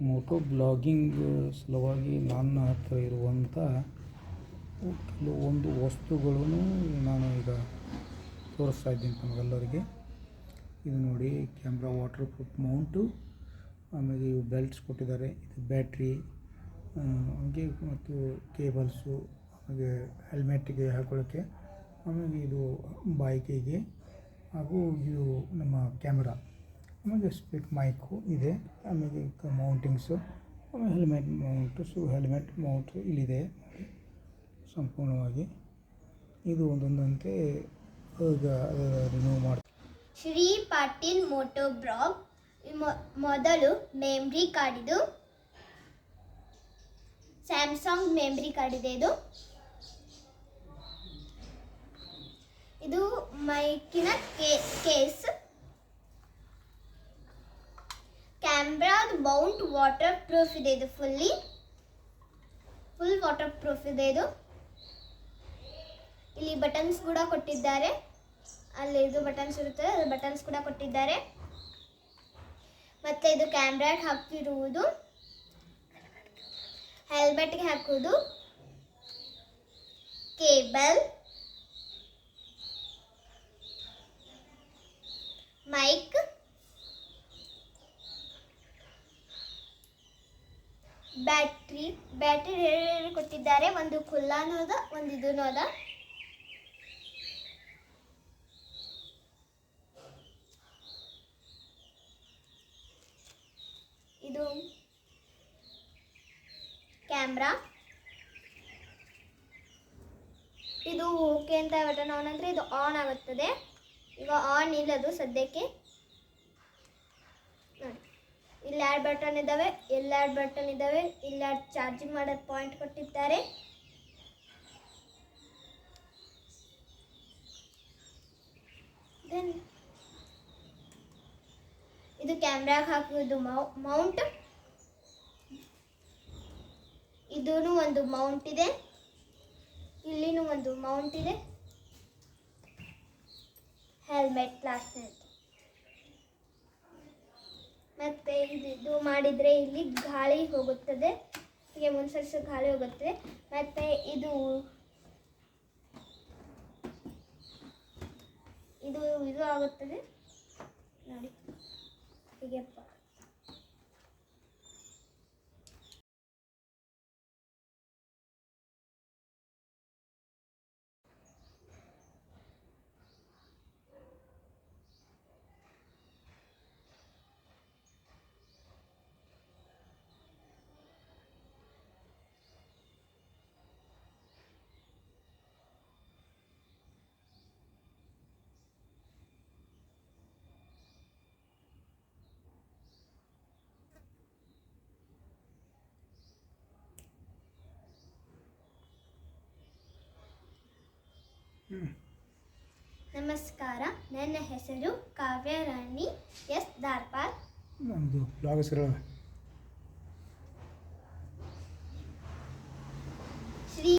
Moto blogging ಸಲುವಾಗಿ ನನ್ನ ಹತ್ರ ಇರುವಂಥ ಕೆಲವೊಂದು ವಸ್ತುಗಳನ್ನು ನಾನು ಈಗ ತೋರಿಸ್ತಾ ಇದ್ದೀನಿ ತಮಗೆಲ್ಲರಿಗೆ. ಇದು ನೋಡಿ, ಕ್ಯಾಮ್ರಾ ವಾಟರ್ ಪ್ರೂಫ್ ಮೌಂಟು, ಆಮೇಲೆ ಇವು ಬೆಲ್ಟ್ಸ್ ಕೊಟ್ಟಿದ್ದಾರೆ, ಇದು ಬ್ಯಾಟ್ರಿ, ಹಾಗೆ ಮತ್ತು ಕೇಬಲ್ಸು, ಹಾಗೆ ಹೆಲ್ಮೆಟ್ಗೆ ಹಾಕೊಳ್ಳೋಕ್ಕೆ, ಆಮೇಲೆ ಇದು ಬೈಕಿಗೆ, ಹಾಗೂ ಇದು ನಮ್ಮ ಕ್ಯಾಮ್ರಾ, ಆಮೇಲೆ ಸ್ಪೀಕ್ ಮೈಕು ಇದೆ, ಆಮೇಲೆ ಮೌಂಟಿಂಗ್ಸು, ಆಮೇಲೆ ಹೆಲ್ಮೆಟ್ ಮೌಂಟು ಇಲ್ಲಿದೆ ಸಂಪೂರ್ಣವಾಗಿ. ಇದು ಒಂದೊಂದಂತೆ ಈಗ ರಿಮೂವ್ ಮಾಡ್ತೀವಿ. Shri Patil moto blog. ಮೊದಲು ಮೆಮ್ರಿ ಕಾರ್ಡ್, ಇದು ಸ್ಯಾಮ್ಸಂಗ್ ಮೆಮ್ರಿ ಕಾರ್ಡ್ ಇದೆ. ಇದು ಮೈಕಿನ ಕೇಸ್. ಕ್ಯಾಮ್ರಾದ ಮೌಂಟ್ ವಾಟರ್ ಪ್ರೂಫ್ ಇದೆ. ಇದು ಫುಲ್ ವಾಟರ್ ಪ್ರೂಫ್ ಇದೆ. ಇಲ್ಲಿ ಬಟನ್ಸ್ ಕೂಡ ಕೊಟ್ಟಿದ್ದಾರೆ. ಅಲ್ಲಿ ಇದು ಬಟನ್ಸ್ ಇರುತ್ತೆ, ಅದು ಬಟನ್ಸ್ ಕೂಡ ಕೊಟ್ಟಿದ್ದಾರೆ. ಮತ್ತೆ ಇದು ಕ್ಯಾಮ್ರಾಗೆ ಹಾಕಿರುವುದು, ಹೆಲ್ಮೆಟ್ಗೆ ಹಾಕುವುದು, ಕೇಬಲ್, ಮೈಕ್, ಬ್ಯಾಟ್ರಿ ಕೊಟ್ಟಿದ್ದಾರೆ. ಒಂದು ಖುಲ್ಲಾನು ಅದ, ಒಂದು ಇದೂ ಅದ. ಇದು ಕ್ಯಾಮ್ರಾ. ಇದು ಓಕೆ ಅಂತ ಬಟನ್ ಆನ್ ಅಂದರೆ ಇದು ಆನ್ ಆಗುತ್ತದೆ. ಈಗ ಆನ್ ಇಲ್ಲದು ಸದ್ಯಕ್ಕೆ. ನೋಡಿ, ಇಲ್ಲಿ ಎರಡು ಬಟನ್ ಇದ್ದಾವೆ, ಇಲ್ಲಿ ಚಾರ್ಜಿಂಗ್ ಮಾಡೋ ಪಾಯಿಂಟ್ ಕೊಟ್ಟಿದ್ದಾರೆ. ದೆನ್ ಇದು ಕ್ಯಾಮ್ರಾಗೆ ಹಾಕುವುದು ಮೌಂಟ್. ಇದೂ ಒಂದು ಮೌಂಟ್ ಇದೆ, ಇಲ್ಲಿನೂ ಒಂದು ಮೌಂಟ್ ಇದೆ. Helmet last. ಮತ್ತೆ ಇದು ಮಾಡಿದರೆ ಇಲ್ಲಿ ಗಾಳಿ ಹೋಗುತ್ತದೆ, ಹೀಗೆ ಮುನ್ಸರಿಸ ಗಾಳಿ ಹೋಗುತ್ತದೆ. ಮತ್ತೆ ಇದು ಆಗುತ್ತದೆ ನೋಡಿ, ಹೀಗೆ. ನಮಸ್ಕಾರ, ನನ್ನ ಹೆಸರು ಕಾವ್ಯರಾಣಿ ಎಸ್ ದಾರ್ಪಾಲ್. ನಮ್ಮದು ಬ್ಲಾಗ್ ಹೆಸರು